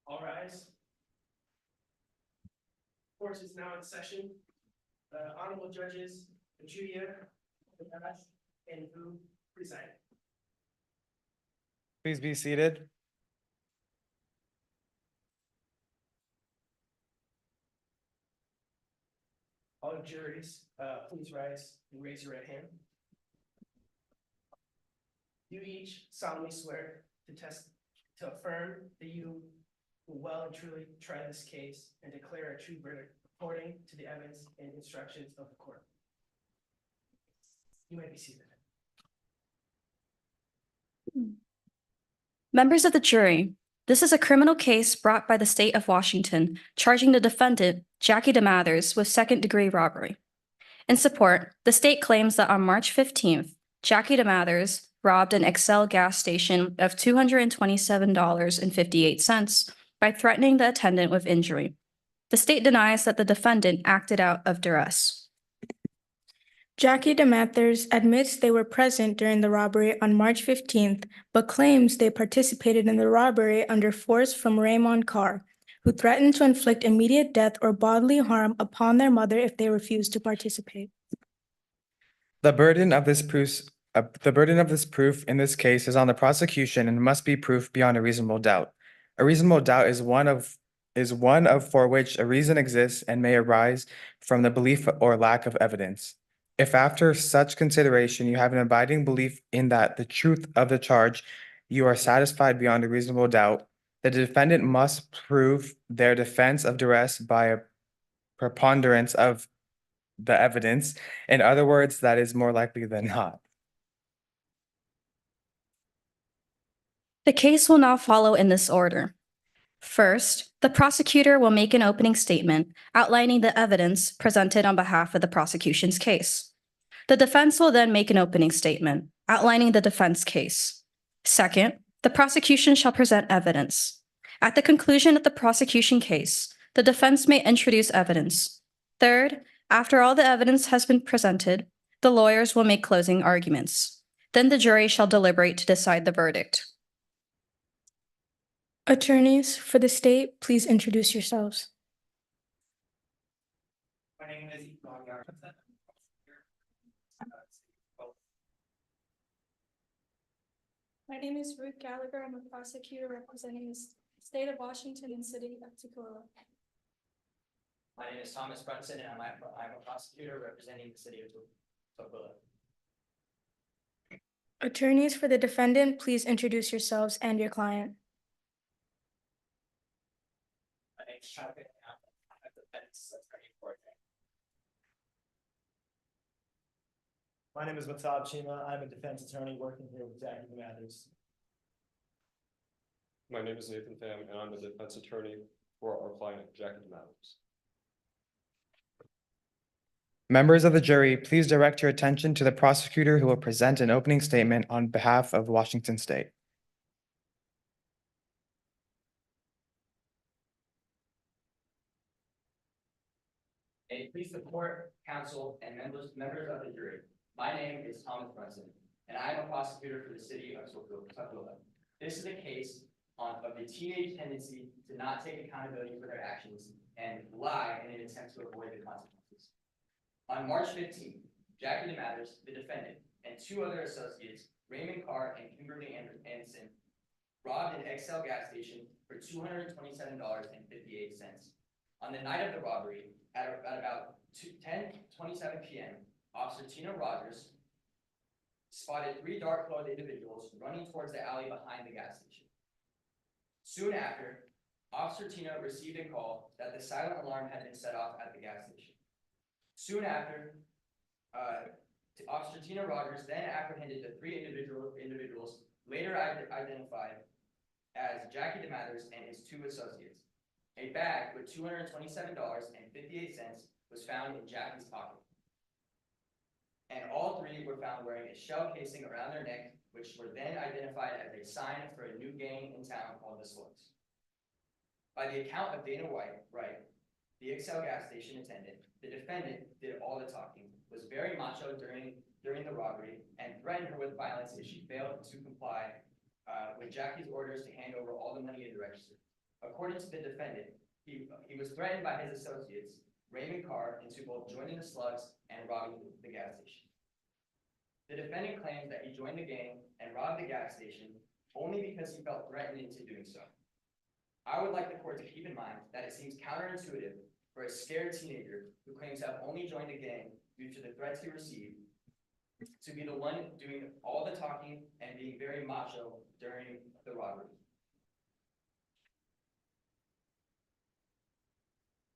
All rise. Court is now in session. Honorable judges, Julia, and who preside. Please be seated. All juries, please rise and raise your right hand. You each solemnly swear to affirm that you will well and truly try this case and declare a true verdict according to the evidence and instructions of the court. You may be seated. Members of the jury, this is a criminal case brought by the state of Washington, charging the defendant, Jackie DeMathers, with second-degree robbery. In support, the state claims that on March 15th, Jackie DeMathers robbed an Excel gas station of $227.58 by threatening the attendant with injury. The state denies that the defendant acted out of duress. Jackie DeMathers admits they were present during the robbery on March 15th, but claims they participated in the robbery under force from Raymond Carr, who threatened to inflict immediate death or bodily harm upon their mother if they refused to participate. The burden of this proof in this case is on the prosecution and must be proof beyond a reasonable doubt. A reasonable doubt is one of for which a reason exists and may arise from the belief or lack of evidence. If after such consideration you have an abiding belief in that the truth of the charge, you are satisfied beyond a reasonable doubt, the defendant must prove their defense of duress by a preponderance of the evidence. In other words, that is more likely than not. The case will now follow in this order. First, the prosecutor will make an opening statement outlining the evidence presented on behalf of the prosecution's case. The defense will then make an opening statement outlining the defense case. Second, the prosecution shall present evidence. At the conclusion of the prosecution case, the defense may introduce evidence. Third, after all the evidence has been presented, the lawyers will make closing arguments. Then the jury shall deliberate to decide the verdict. Attorneys for the state, please introduce yourselves. My name is My name is Ruth Gallagher. I'm a prosecutor representing the state of Washington and city of Tacoma. My name is Thomas Brunson, and I'm a prosecutor representing the city of Tacoma. Attorneys for the defendant, please introduce yourselves and your client. My name is Chuck, and I'm a defense attorney for it. My name is Matab Chima. I'm a defense attorney working here with Jackie Mathers. My name is Nathan Pham, and I'm a defense attorney for our client, Jackie Mathers. Members of the jury, please direct your attention to the prosecutor who will present an opening statement on behalf of Washington State. May it please the court, counsel, and members of the jury. My name is Thomas Brunson, and I am a prosecutor for the city of Tacoma. This is a case of the teenage tendency to not take accountability for their actions and lie in an attempt to avoid the consequences. On March 15th, Jackie Mathers, the defendant, and two other associates, Raymond Carr and Kimberly Anson, robbed an XL gas station for $227.58. On the night of the robbery, at about 10:27 p.m., Officer Tina Rogers spotted three dark-clothed individuals running towards the alley behind the gas station. Soon after, Officer Tina received a call that the silent alarm had been set off at the gas station. Soon after, Officer Tina Rogers then apprehended the three individuals later identified as Jackie Mathers and his two associates. A bag with $227.58 was found in Jackie's pocket. And all three were found wearing a shell casing around their neck, which were then identified as a sign for a new gang in town called the Slugs. By the account of Dana Wright, the XL gas station attendant, the defendant did all the talking, was very macho during the robbery, and threatened her with violence if she failed to comply with Jackie's orders to hand over all the money in the register. According to the defendant, he was threatened by his associates, Raymond Carr, into both joining the Slugs and robbing the gas station. The defendant claims that he joined the gang and robbed the gas station only because he felt threatened into doing so. I would like the court to keep in mind that it seems counterintuitive for a scared teenager who claims to have only joined the gang due to the threats he received to be the one doing all the talking and being very macho during the robbery.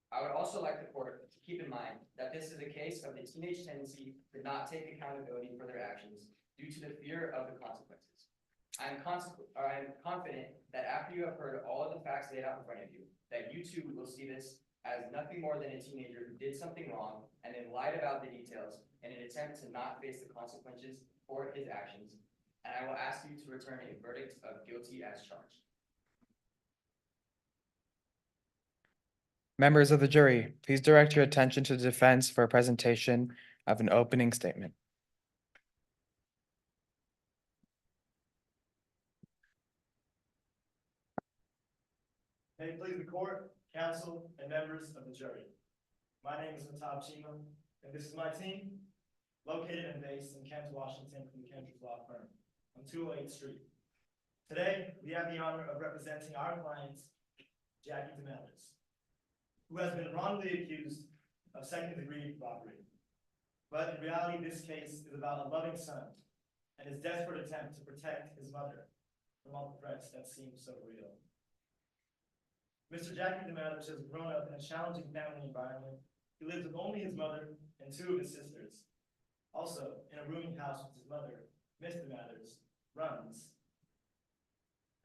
I would also like the court to keep in mind that this is a case of the teenage tendency to not take accountability for their actions due to the fear of the consequences. I am confident that after you have heard all of the facts laid out in front of you, that you too will see this as nothing more than a teenager who did something wrong and then lied about the details in an attempt to not face the consequences for his actions. And I will ask you to return a verdict of guilty as charged. Members of the jury, please direct your attention to the defense for a presentation of an opening statement. May it please the court, counsel, and members of the jury. My name is Matab Chima, and this is my team, located and based in Kent, Washington, from the Kent Law Firm on 208th Street. Today, we have the honor of representing our client, Jackie Mathers, who has been wrongly accused of second-degree robbery. But in reality, this case is about a loving son and his desperate attempt to protect his mother from all the threats that seem so real. Mr. Jackie Mathers has grown up in a challenging family environment. He lives with only his mother and two of his sisters. Also, in a rooming house with his mother, Mr. Mathers runs.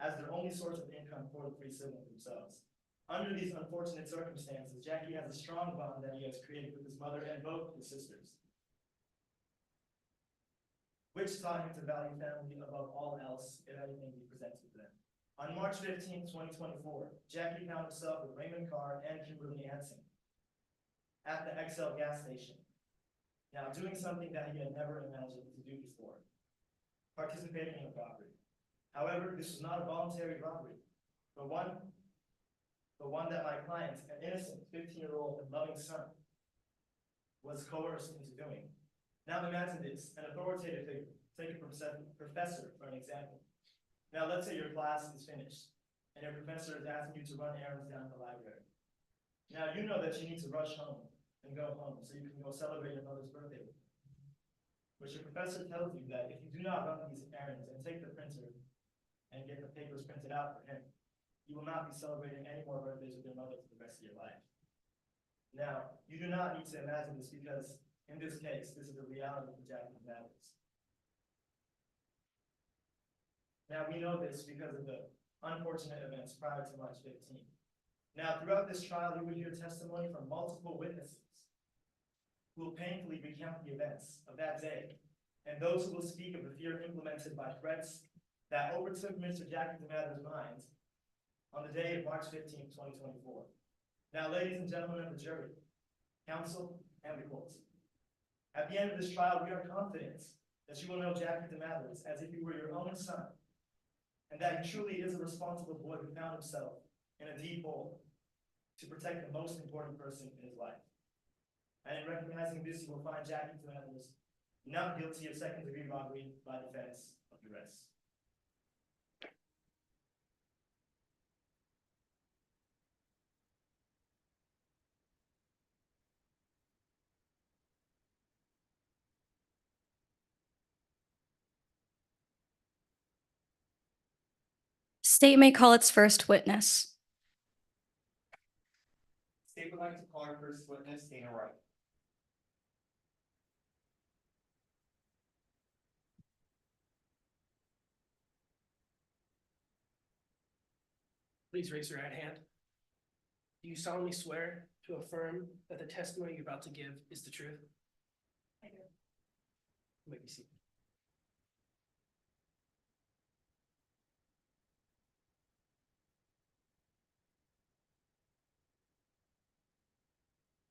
as their only source of income for the three siblings themselves. Under these unfortunate circumstances, Jackie has a strong bond that he has created with his mother and both his sisters, which taught him to value family above all else in everything he presents with them. On March 15, 2024, Jackie found himself with Raymond Carr and Kim Anson at the XL gas station. Now, doing something that he had never imagined to do before, participating in a robbery. However, this was not a voluntary robbery, but one that my client, an innocent 15-year-old and loving son, was coerced into doing. Now imagine this, an authoritative figure, take a professor for an example. Now let's say your class is finished, and your professor is asking you to run errands down the library. Now you know that you need to rush home and go home so you can go celebrate your mother's birthday. But your professor tells you that if you do not run these errands and take the printer and get the papers printed out for him, you will not be celebrating any more birthdays with your mother for the rest of your life. Now, you do not need to imagine this because, in this case, this is the reality for Jackie Mathers. Now, we know this because of the unfortunate events prior to March 15. Now, throughout this trial, you will hear testimony from multiple witnesses who will painfully recount the events of that day, and those who will speak of the fear implemented by threats that overtook Mr. Jackie Mathers' mind on the day of March 15, 2024. Now, ladies and gentlemen of the jury, counsel, and the court, at the end of this trial, we are confident that you will know Jackie Mathers as if he were your own son, and that he truly is a responsible boy who found himself in a deep hole to protect the most important person in his life. And in recognizing this, you will find Jackie Mathers not guilty of second-degree robbery by defense of duress. State may call its first witness. State would like to call our first witness, Dana Wright. Please raise your right hand. Do you solemnly swear to affirm that the testimony you're about to give is the truth? I do. You may be seated.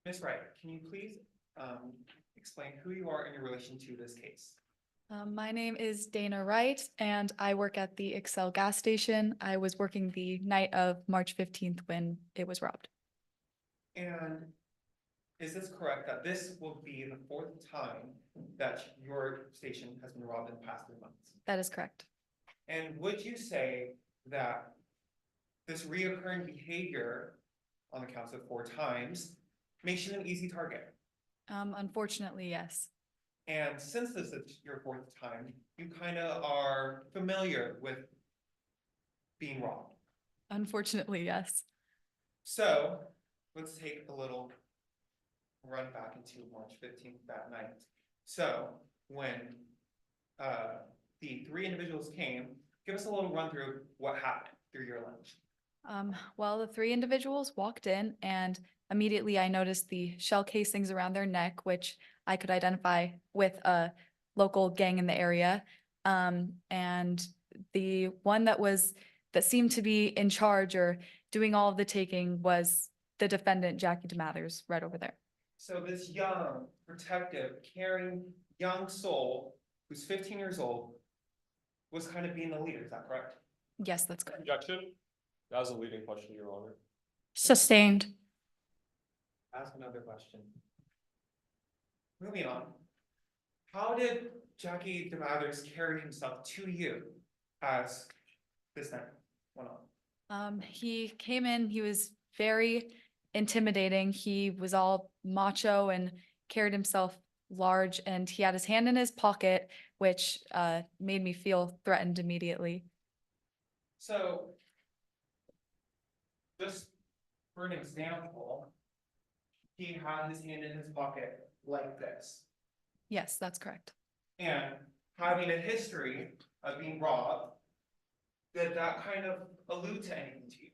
Ms. Wright, can you please explain who you are in your relation to this case? My name is Dana Wright, and I work at the Excel gas station. I was working the night of March 15th when it was robbed. And is this correct that this will be the fourth time that your station has been robbed in the past 3 months? That is correct. And would you say that this reoccurring behavior on the counts of 4 times makes you an easy target? Unfortunately, yes. And since this is your 4th time, you kind of are familiar with being robbed. Unfortunately, yes. So let's take a little run back into March 15th that night. So when the 3 individuals came, give us a little run through what happened through your lunch. Well, the 3 individuals walked in, and immediately I noticed the shell casings around their neck, which I could identify with a local gang in the area. And the one that seemed to be in charge or doing all of the taking was the defendant, Jackie Mathers, right over there. So this young, protective, caring, young soul who's 15 years old was kind of being the leader, is that correct? Yes, that's good. Objection? That was a leading question, Your Honor. Sustained. Ask another question. Moving on. How did Jackie Mathers carry himself to you as this night went on? He came in, he was very intimidating. He was all macho and carried himself large, and he had his hand in his pocket, which made me feel threatened immediately. So, just for an example, he had his hand in his pocket like this. Yes, that's correct. And having a history of being robbed, did that kind of allude to anything to you?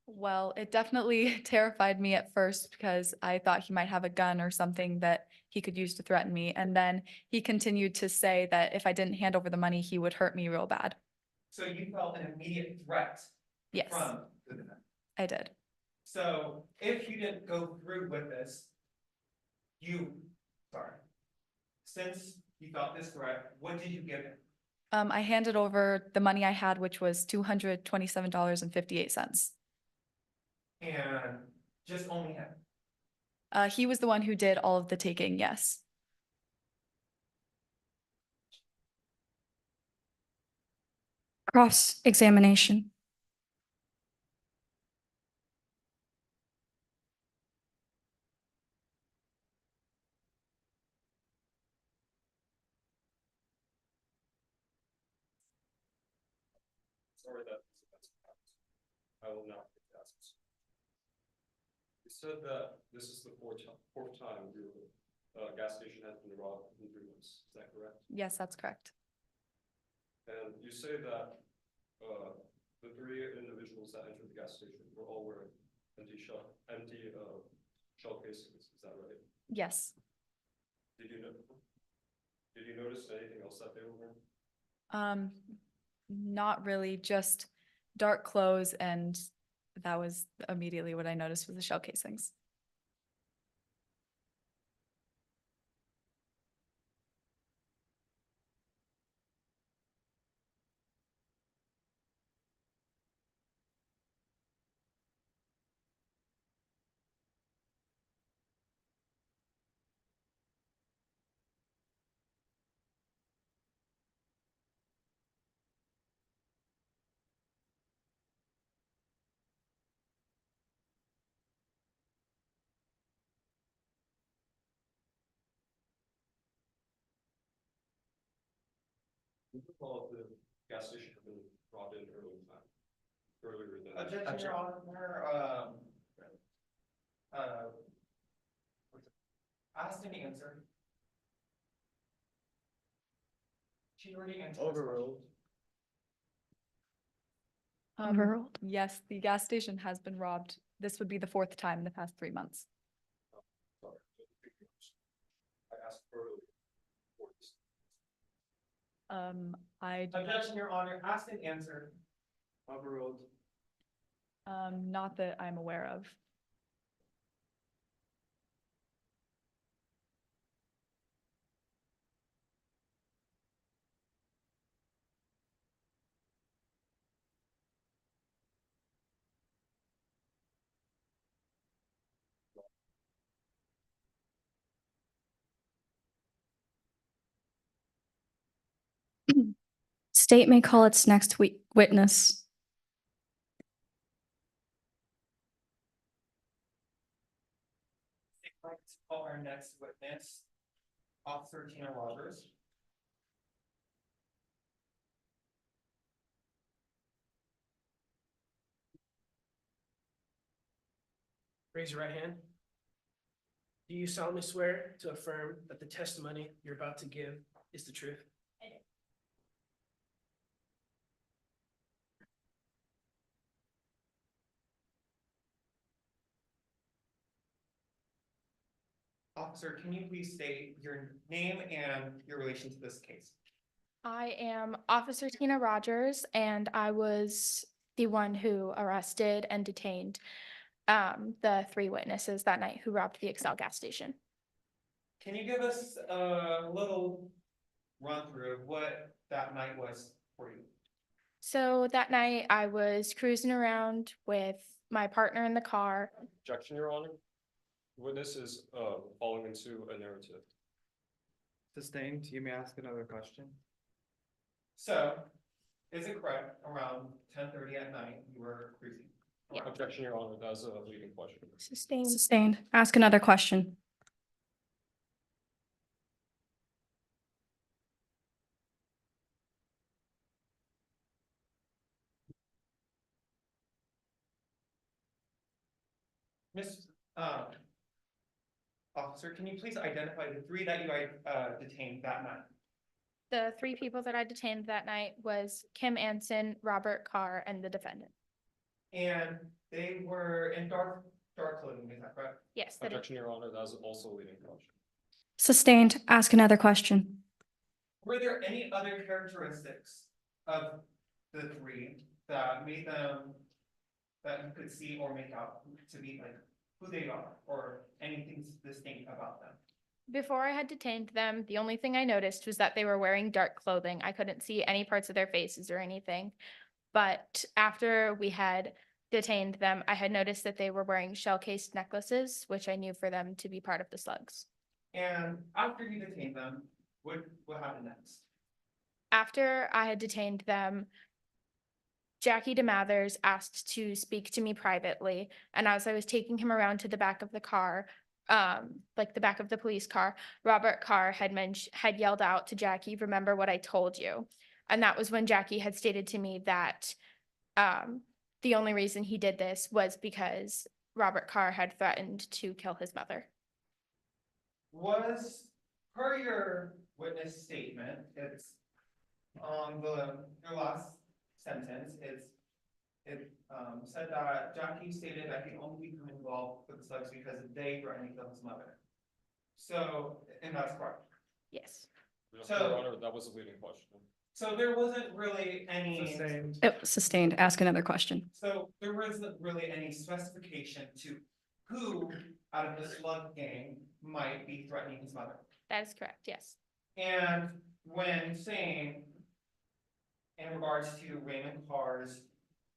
Well, it definitely terrified me at first because I thought he might have a gun or something that he could use to threaten me. And then he continued to say that if I didn't hand over the money, he would hurt me real bad. So you felt an immediate threat Yes, from the defendant. I did. So if you didn't go through with this, since you felt this threat, what did you give him? I handed over the money I had, which was $227.58. And just only him? He was the one who did all of the taking, yes. Cross-examination. Sorry that I will not take that. You said that this is the fourth time your gas station has been robbed in 3 months. Is that correct? Yes, that's correct. And you say that the 3 individuals that entered the gas station were all wearing empty shell casings. Is that right? Yes. Did you notice anything else that they were wearing? Not really, just dark clothes, and that was immediately what I noticed was the shell casings. You recall the gas station had been robbed in earlier than. Objection, Your Honor, asked and answered. She already answered. Overruled. Overruled. Yes, the gas station has been robbed. This would be the 4th time in the past 3 months. Sorry. I asked earlier for this. I do Objection, Your Honor, asked and answered. Overruled. not that I'm aware of. State may call its next witness. I'd like to call our next witness, Officer Tina Rogers. Raise your right hand. Do you solemnly swear to affirm that the testimony you're about to give is the truth? I do. Officer, can you please state your name and your relation to this case? I am Officer Tina Rogers, and I was the one who arrested and detained the 3 witnesses that night who robbed the Excel gas station. Can you give us a little run through of what that night was for you? So that night I was cruising around with my partner in the car. Objection, Your Honor. Witness is falling into a narrative. Sustained, you may ask another question. So, is it correct, around 10:30 at night, you were cruising? Yeah. Objection, Your Honor. That's a leading question. Sustained. Sustained. Ask another question. Miss, Officer, can you please identify the 3 that you detained that night? The three people that I detained that night was Kim Anson, Robert Carr, and the defendant. And they were in dark clothing, is that correct? Yes, that is, Objection, Your Honor, that is also a leading question. Sustained. Ask another question. Were there any other characteristics of the three that made them, that you could see or make out to be like who they are, or anything distinct about them? before I had detained them, the only thing I noticed was that they were wearing dark clothing. I couldn't see any parts of their faces or anything. But after we had detained them, I had noticed that they were wearing shell-cased necklaces, which I knew for them to be part of the slugs. And after you detained them, what happened next? After I had detained them, Jackie DeMathers asked to speak to me privately, and as I was taking him around to the back of the car, like the back of the police car, Robert Carr had yelled out to Jackie, "Remember what I told you." And that was when Jackie had stated to me that the only reason he did this was because Robert Carr had threatened to kill his mother. Was, per your witness statement, it's on your last sentence, it said that Jackie stated that he only became involved with the slugs because they threatened to kill his mother. So, and that's correct. Yes. Your Honor, that was a leading question. So there wasn't really any. Sustained. Ask another question. So there wasn't really any specification to who out of the slug gang might be threatening his mother. That is correct, yes. And when saying in regards to Raymond Carr's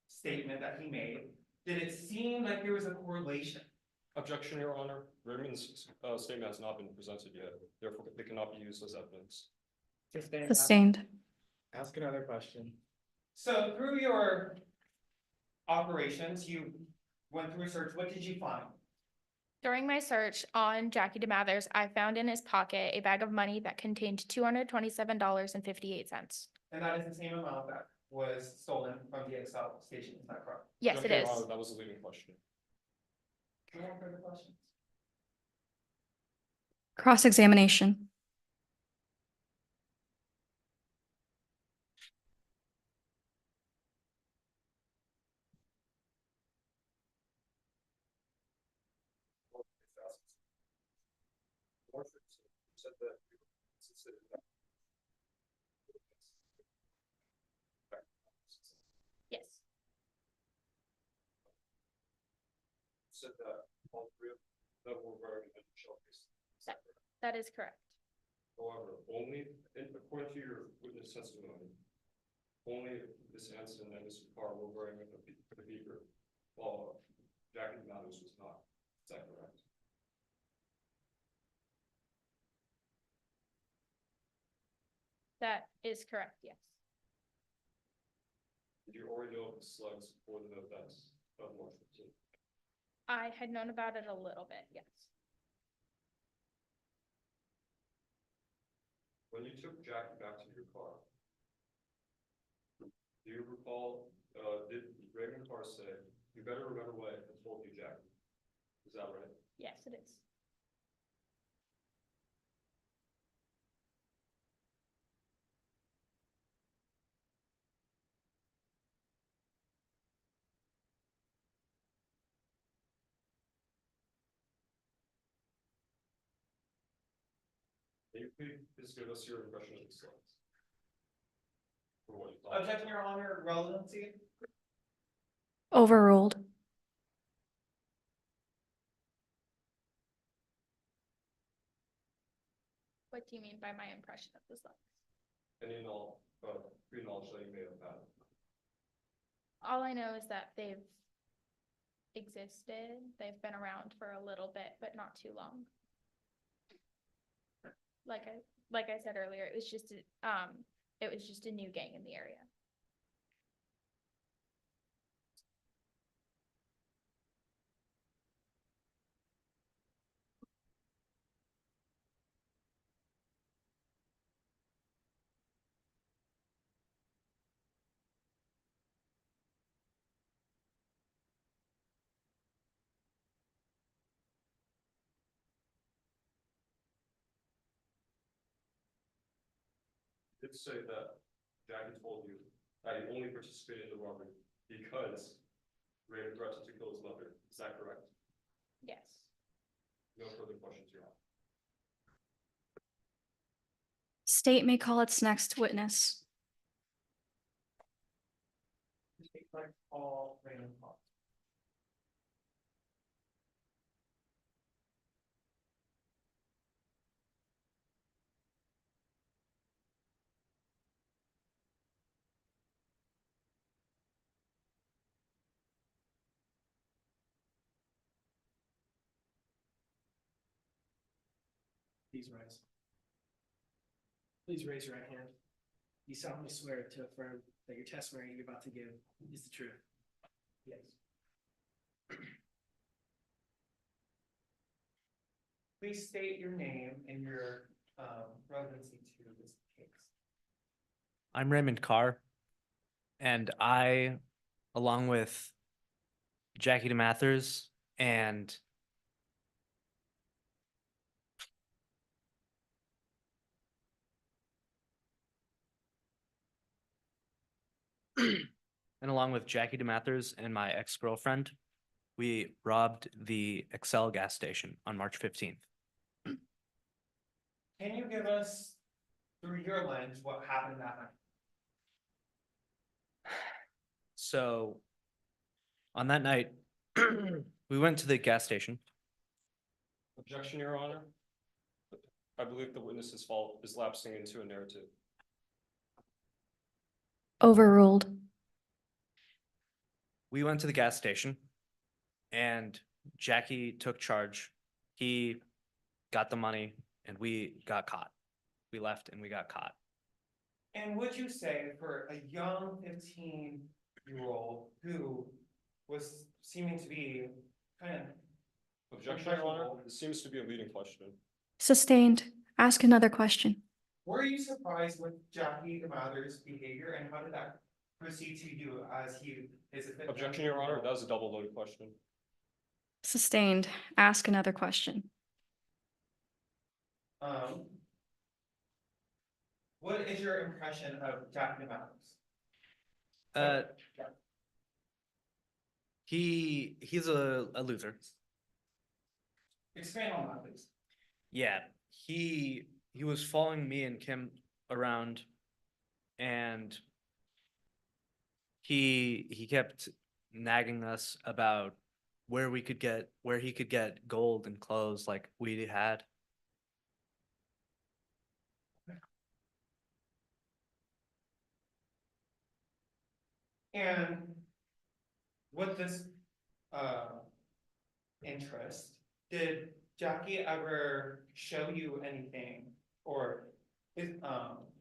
statement that he made, did it seem like there was a correlation? Objection, Your Honor. Raymond's statement has not been presented yet, therefore they cannot be used as evidence. Sustained. Ask another question. So through your operations, you went through research, what did you find? During my search on Jackie DeMathers, I found in his pocket a bag of money that contained $227.58. And that is the same amount that was stolen from the Excel station, is that correct? Yes, it Objection, Your is. Honor, that was a leading question. No more further questions? Cross-examination. Said that you considered that. Yes, Said that all three of them were wearing a shell case. that is correct. However, only, according to your witness testimony, only Ms. Anson and Mr. Carr were wearing a beaker, while Jackie Mathers was not. Is that correct? That is correct, yes. Did you already know of the slugs before the events of March 15th? I had known about it a little bit, yes. When you took Jackie back to your car, do you recall, did Raymond Carr say, "You better remember what I told you, Jackie"? Is that right? Yes, it is. Can you please give us your impression of the slugs? For what you thought? Objection, Your Honor, relevancy? Overruled. What do you mean by my impression of the slugs? Any pre-knowledge that you may have had? All I know is that they've existed. They've been around for a little bit, but not too long. Like I said earlier, it was just a new gang in the area. Did did say that Jackie told you that he only participated in the robbery because Raymond threatened to kill his mother. Is that correct? Yes. No further questions, Your Honor. State may call its next witness. All Raymond Carr. Please rise. Please raise your right hand. You solemnly swear to affirm that your testimony you're about to give is the truth. Yes. Please state your name and your relevancy to this case. I'm Raymond Carr, and I, along with Jackie DeMathers and along with Jackie DeMathers and my ex-girlfriend, we robbed the Excel gas station on March 15th. Can you give us, through your lens, what happened that night? So on that night, we went to the gas station. Objection, Your Honor. I believe the witness's fault is lapsing into a narrative. Overruled. We went to the gas station and Jackie took charge. He got the money and we got caught. We left and we got caught. And would you say for a young 15-year-old who was seeming to be kind of Objection, Your Honor. This seems to be a leading question. Sustained. Ask another question. were you surprised with Jackie DeMathers' behavior and how did that proceed to you as he is a? Objection, Your Honor. That was a double loaded question. Sustained. Ask another question. What is your impression of Jackie DeMathers? He's a loser. Expand on that, please. Yeah, he was following me and Kim around and he kept nagging us about where he could get gold and clothes like we had. And with this interest, did Jackie ever show you anything or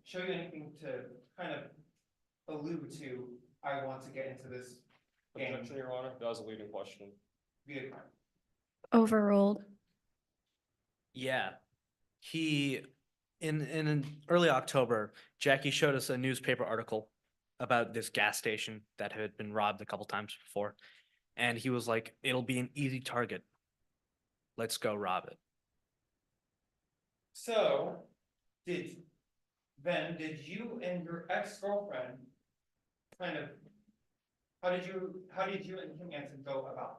show you anything to kind of allude to, I want to get into this game? Objection, Your Honor. That was a leading question. Via crime? Overruled. Yeah, in early October, Jackie showed us a newspaper article about this gas station that had been robbed a couple times before. And he was like, it'll be an easy target. Let's go rob it. So, did you and your ex-girlfriend kind of, how did you and Kim Anson go about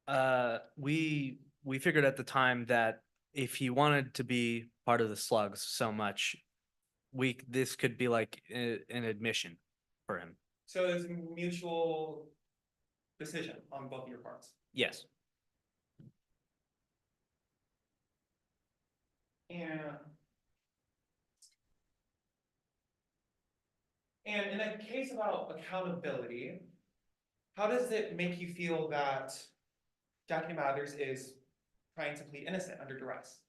that? We figured at the time that if he wanted to be part of the slugs so much, this could be like an admission for him. So it was a mutual decision on both of your parts. Yes. And in a case about accountability, how does it make you feel that Jackie Mathers is trying to plead innocent under duress?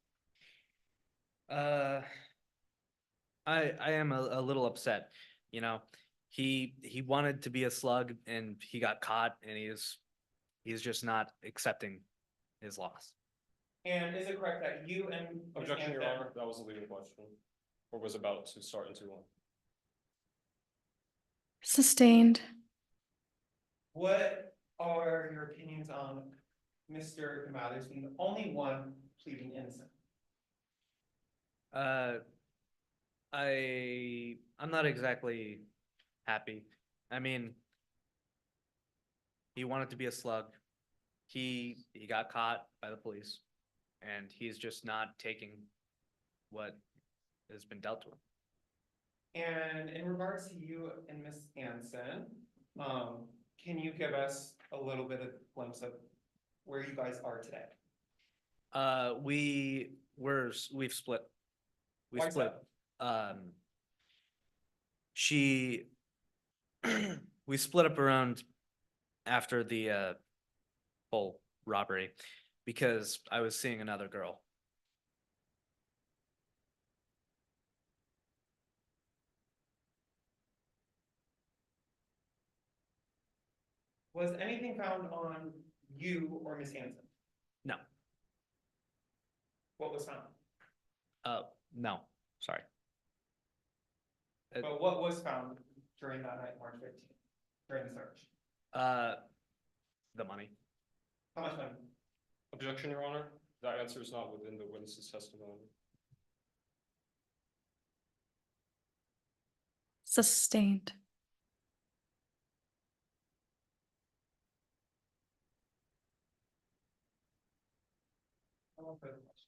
I am a little upset. You know, he wanted to be a slug and he got caught and he's just not accepting his loss. And is it correct that you and Objection, Your Honor. That was a leading question, or was about to start into one. Sustained. What are your opinions on Mr. Mathers being the only one pleading innocent? I'm not exactly happy. I mean, he wanted to be a slug. He got caught by the police, and he's just not taking what has been dealt to him. And in regards to you and Miss Anson, can you give us a little bit of glimpse of where you guys are today? We've split. We Why is split. She, we split up around after the whole robbery because I was seeing another girl. Was anything found on you or Miss Anson? No, What was found? no, sorry. But what was found during that night, March 15th, during the search? The money. How much money? Objection, Your Honor. That answer is not within the witness's testimony. Sustained. No further questions.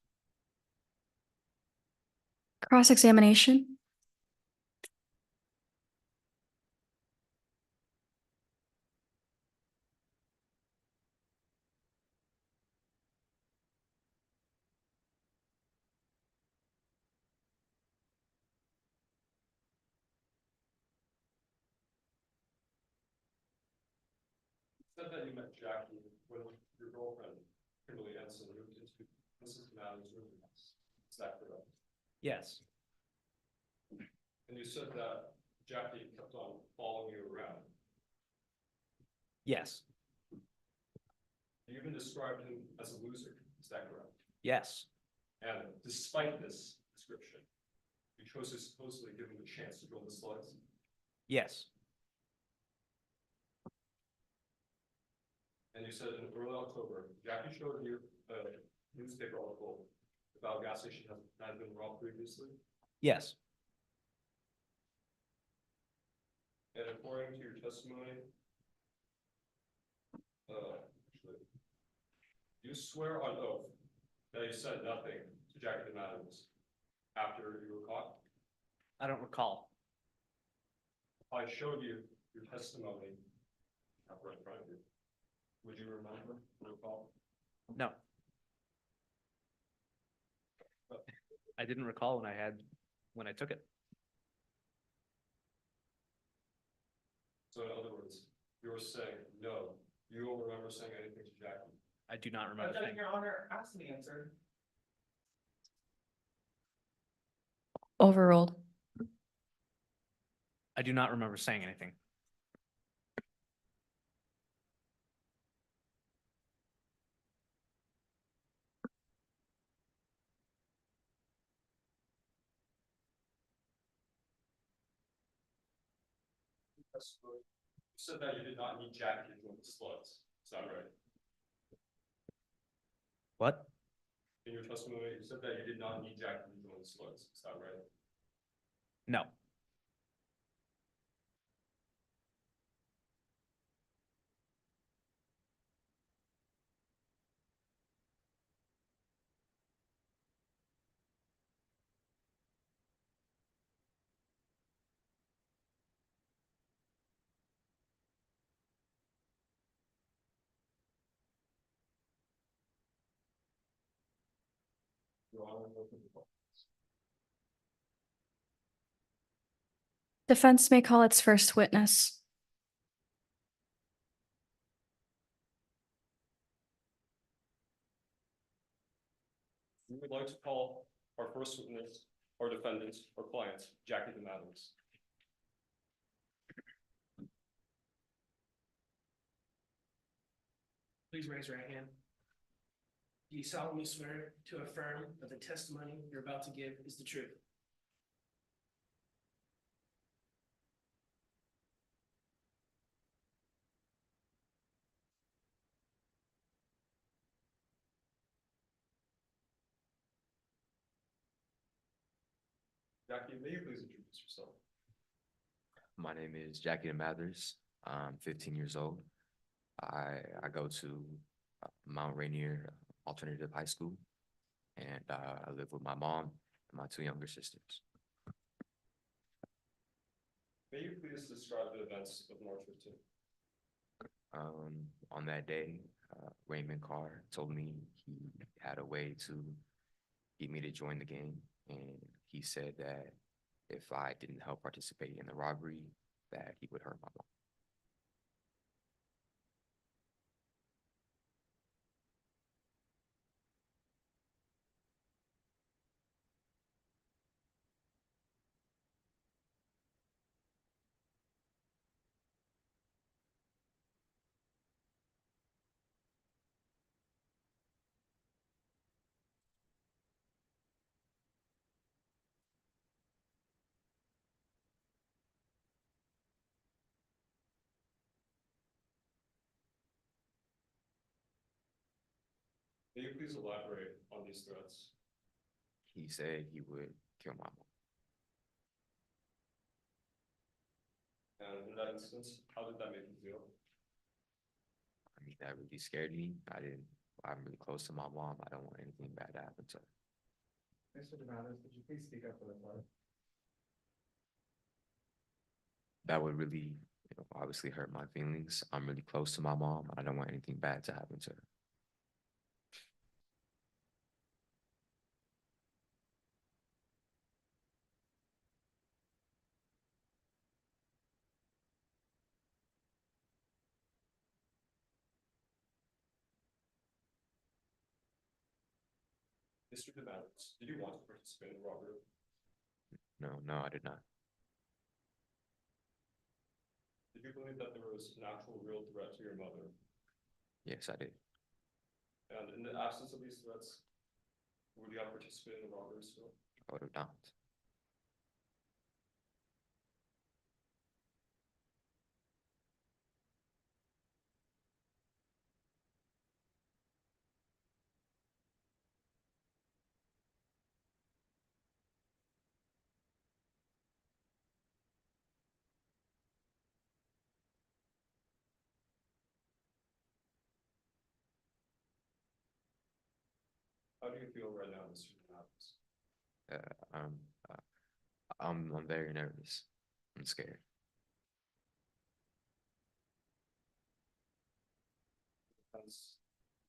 Cross-examination. Said that you met Jackie when your girlfriend, Kimberly Anson, moved into Mrs. Madden's rooming house. Is that correct? Yes, And you said that Jackie kept on following you around. yes, You even described him as a loser. Is that correct? yes, And despite this description, you chose to supposedly give him a chance to join the slugs. yes, And you said in early October, Jackie showed you a newspaper article about a gas station had been robbed previously. yes, And according to your testimony, actually, you swear on oath that you said nothing to Jackie DeMatteis after you were caught. I don't recall. I showed you your testimony right in front of you. Would you remember, recall? No. I didn't recall when I took it. So in other words, you were saying, no, you don't remember saying anything to Jackie. I do not remember. Objection, Your Honor, ask the answer. Overruled. I do not remember saying anything. You said that you did not need Jackie to join the slugs. Is that right? What? In your testimony, you said that you did not need Jackie to join the slugs. Is that right? No. Your Honor, open the floor. Defense may call its first witness. We would like to call our first witness, our defendant, our client, Jackie DeMatteis. Please raise your right hand. Do you solemnly swear to affirm that the testimony you're about to give is the truth? Jackie, may you please introduce yourself? My name is Jackie Mathers. I'm 15 years old. I go to Mount Rainier Alternative High School, and I live with my mom and my 2 younger sisters. May you please describe the events of March 15th? On that day, Raymond Carr told me he had a way to get me to join the gang, and he said that if I didn't help participate in the robbery, that he would hurt my mom. May you please elaborate on these threats? He said he would kill my mom. And in that instance, how did that make you feel? I mean, that really scared me. I'm really close to my mom. I don't want anything bad to happen to her. Mr. DeMatteis, could you please speak up for the court? That would really, obviously hurt my feelings. I'm really close to my mom. I don't want anything bad to happen to her. Mr. DeMatteis, did you want to participate in the robbery? No, I did not. Did you believe that there was an actual real threat to your mother? Yes, I did. And in the absence of these threats, would you have participated in the robbery still? I would have not. How do you feel right now, Mr. DeMatteis? Uh, um, I'm very nervous. I'm scared. Defense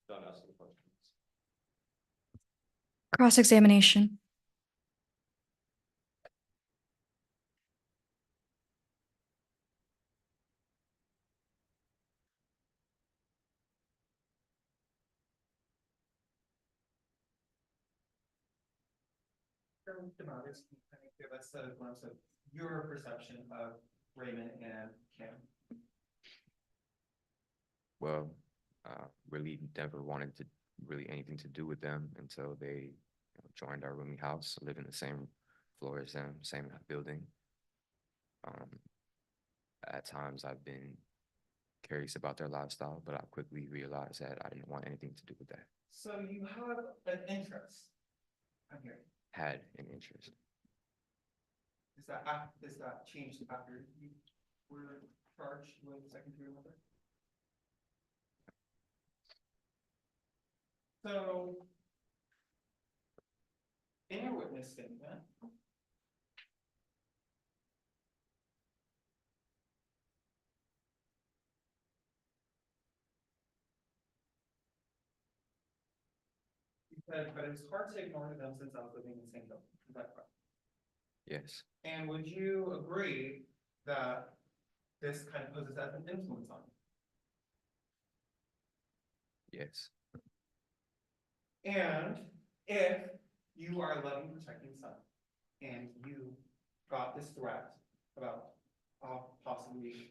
done asking questions. Cross-examination. Mr. DeMatteis, can you kind of give us a glimpse of your perception of Raymond and Kim? Well, really never wanted to really anything to do with them until they joined our rooming house, live in the same floor as them, same building. At times I've been curious about their lifestyle, but I quickly realized that I didn't want anything to do with that. So you have an interest. I'm here. Had an interest. Is that changed after you were charged with second-degree murder? So in your witness statement, you said, but it's hard to ignore them since I was living in the same building. Is that correct? Yes, And would you agree that this kind of poses as an influence on you? yes, And if you are a loving, protecting son, and you got this threat about possibly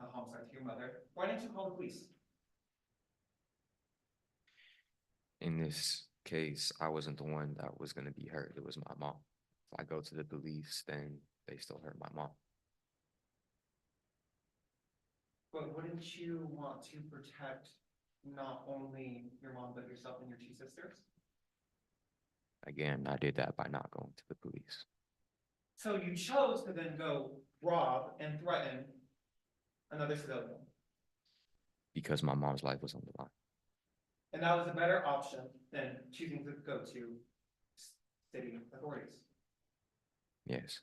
a homicide to your mother, why didn't you call the police? in this case, I wasn't the one that was gonna be hurt. It was my mom. If I go to the police, then they still hurt my mom. But wouldn't you want to protect not only your mom, but yourself and your 2 sisters? Again, I did that by not going to the police. So you chose to then go rob and threaten another civilian. because my mom's life was on the line. And that was a better option than choosing to go to city authorities. Yes.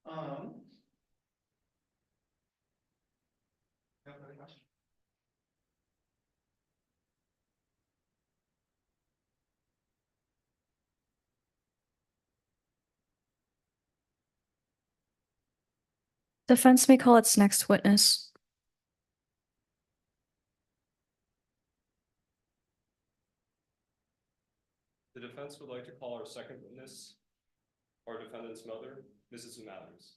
No further question? Defense may call its next witness. The defense would like to call our second witness, our defendant's mother, Mrs. Mathers.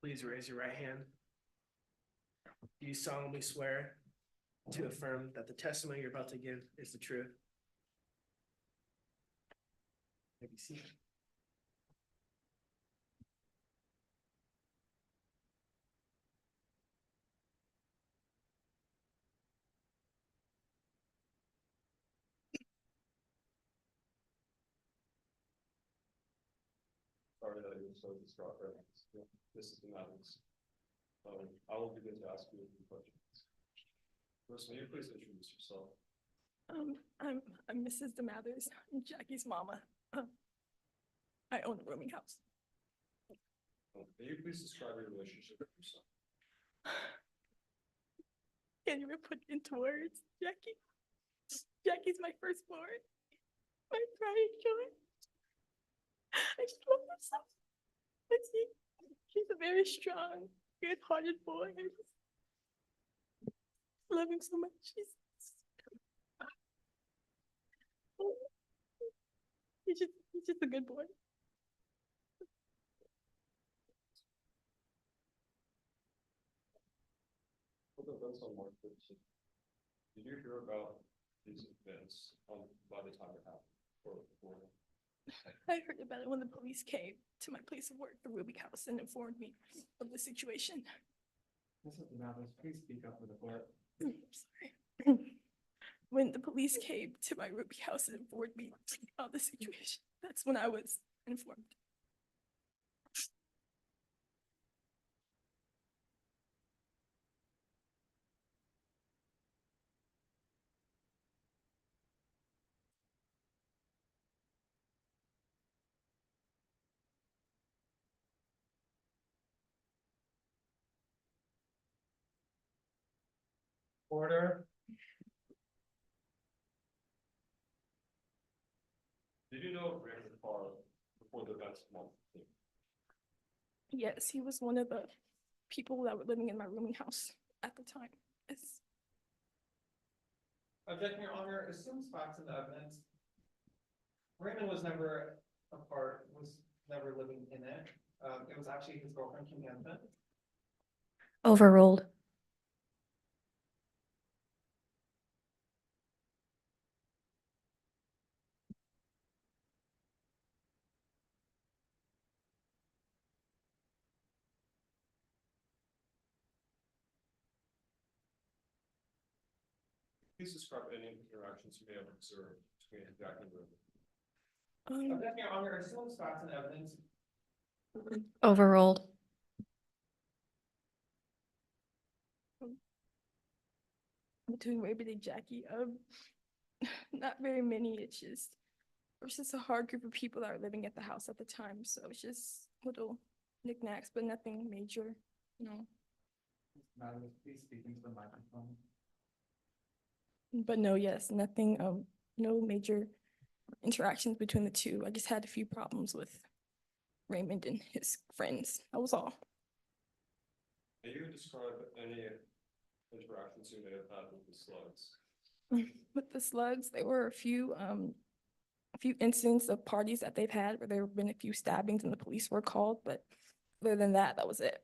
Please raise your right hand. Do you solemnly swear to affirm that the testimony you're about to give is the truth? Have you seen it? Sorry that you were so distraught. Mrs. Mathers. I will begin to ask you a few questions. First, may you please introduce yourself? I'm Mrs. DeMathers. I'm Jackie's mama. I own a rooming house. May you please describe your relationship with your son? Can't even put it into words, Jackie. Jackie's my firstborn. My pride and joy. I just love her so. And he's a very strong, good-hearted boy. I just love him so much. He's just a good boy. For the events on March 15th, did you hear about these events by the time it happened? Or before? I heard about it when the police came to my place of work, the Ruby House, and informed me of the situation. Mrs. Mathers, please speak up for the court. Sorry. When the police came to my Ruby House and informed me of the situation, that's when I was informed. Order. Did you know Raymond Carr before the events of March 15th? Yes, he was one of the people that were living in my rooming house at the time. Yes. Objection, Your Honor, assumes facts in the evidence. Raymond was never never living in it. It was actually his girlfriend, Kim Anson. Overruled. Please describe any interactions you may have observed between Jackie and Raymond. Objection, Your Honor, assumes facts in the evidence. Overruled. Between Raymond and Jackie, not very many. It was just a hard group of people that were living at the house at the time. So it's just little knickknacks, but nothing major, no. Mathers, please speak into the microphone. But no, yes, nothing, no major interactions between the two. I just had a few problems with Raymond and his friends. That was all. May you describe any interactions you may have had with the slugs? With the slugs, there were a few incidents of parties that they've had where there have been a few stabbings and the police were called, but other than that, that was it.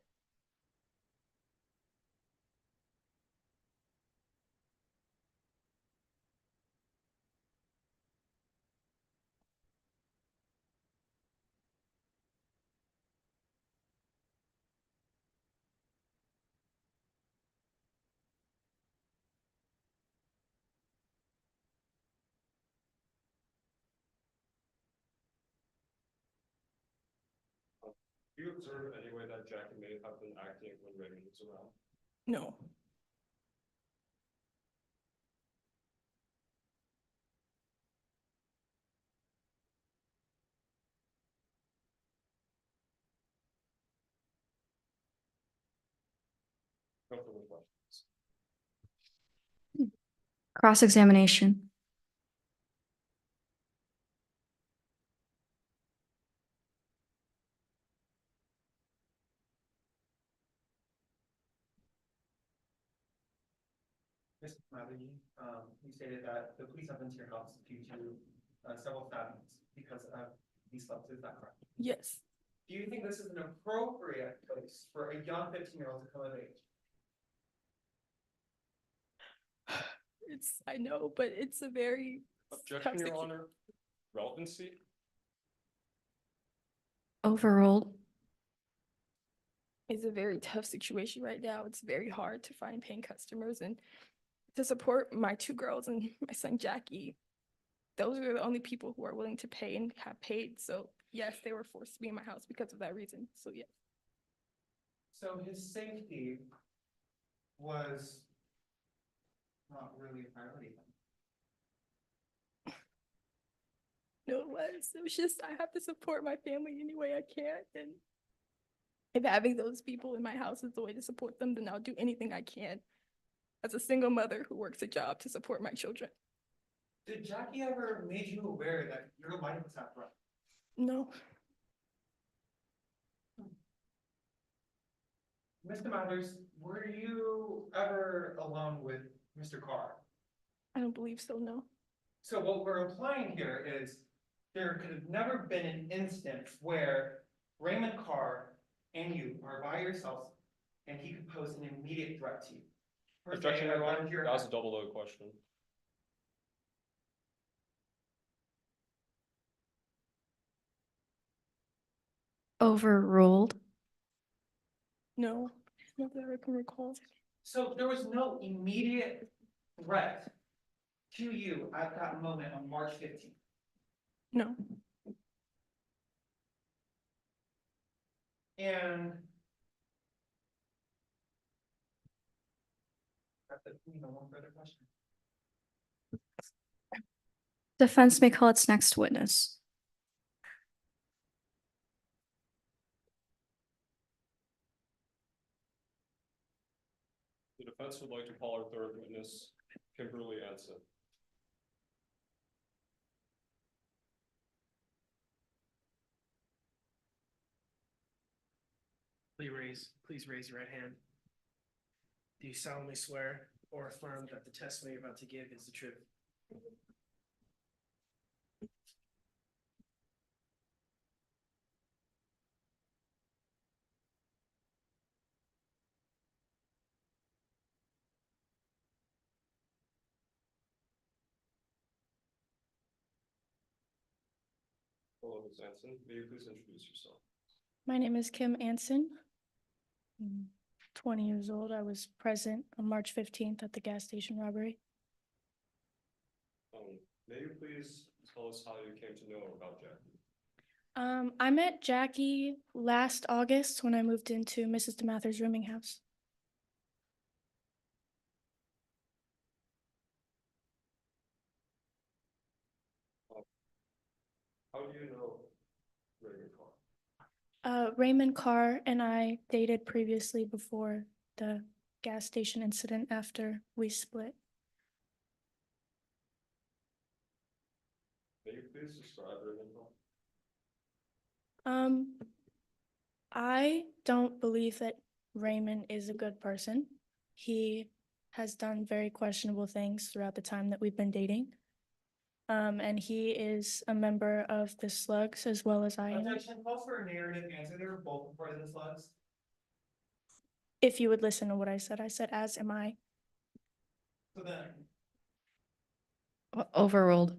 Do you observe any way that Jackie may have been acting when Raymond was around? No. No further questions. Cross-examination. Mr. Matherly, you stated that the police have been to your house due to several stabbings because of these slugs, is that correct? Yes. Do you think this is an appropriate place for a young 15-year-old to come of age? I know, but it's a very Objection, Your Honor. Relevancy? Overruled. It's a very tough situation right now. It's very hard to find paying customers and to support my two girls and my son Jackie. Those are the only people who are willing to pay and have paid. So yes, they were forced to be in my house because of that reason. So yeah. So his safety was not really a priority then? No, it was. It was just I have to support my family any way I can. And if having those people in my house is the way to support them, then I'll do anything I can as a single mother who works a job to support my children. Did Jackie ever made you aware that your life was at risk? No. Mr. Mathers, were you ever alone with Mr. Carr? I don't believe so, no. So what we're implying here is there could have never been an instance where Raymond Carr and you are by yourselves and he could pose an immediate threat to you. Per se, Objection, Your out Honor. of your That was a house. double load question. Overruled. No, not that I can recall. So there was no immediate threat to you at that moment on March 15th. No. And one further question. Defense may call its next witness. The defense would like to call our third witness, Kimberly Anson. Please raise your right hand. Do you solemnly swear or affirm that the testimony you're about to give is the truth? Hello, Ms. Anson. May you please introduce yourself? My name is Kim Anson. I'm 20 years old. I was present on March 15th at the gas station robbery. May you please tell us how you came to know about Jackie? I met Jackie last August when I moved into Mrs. DeMather's rooming house. How do you know Raymond Carr? Raymond Carr and I dated previously before the gas station incident after we split. May you please describe Raymond Carr? I don't believe that Raymond is a good person. He has done very questionable things throughout the time that we've been dating. And he is a member of the Slugs as well as I am. Objection, calls for a narrative answer. They were both a part of the slugs. If you would listen to what I said, as am I. So then, Overruled.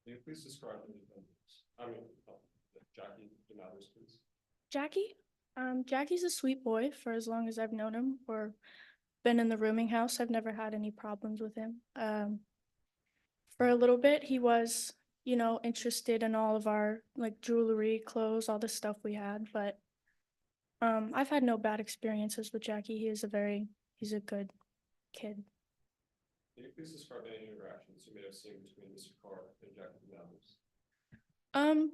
May you please describe the defendants? I mean, Jackie DeMathers, please? Jackie's a sweet boy for as long as I've known him or been in the rooming house. I've never had any problems with him. For a little bit, he was, interested in all of our like jewelry, clothes, all the stuff we had, but I've had no bad experiences with Jackie. He's a good kid. Can you please describe any interactions you may have seen between Mr. Carr and Jackie DeMathers?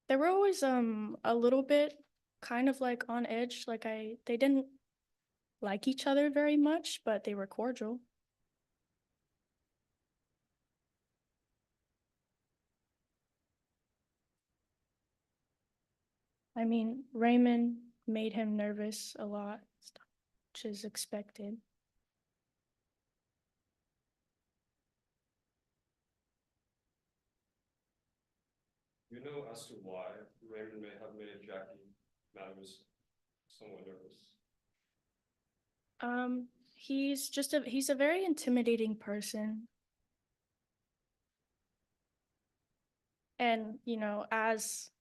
They were always a little bit kind of like on edge. They didn't like each other very much, but they were cordial. I mean, Raymond made him nervous a lot, which is expected. Do you know as to why Raymond may have made Jackie DeMathers somewhat nervous? He's a very intimidating person. And, as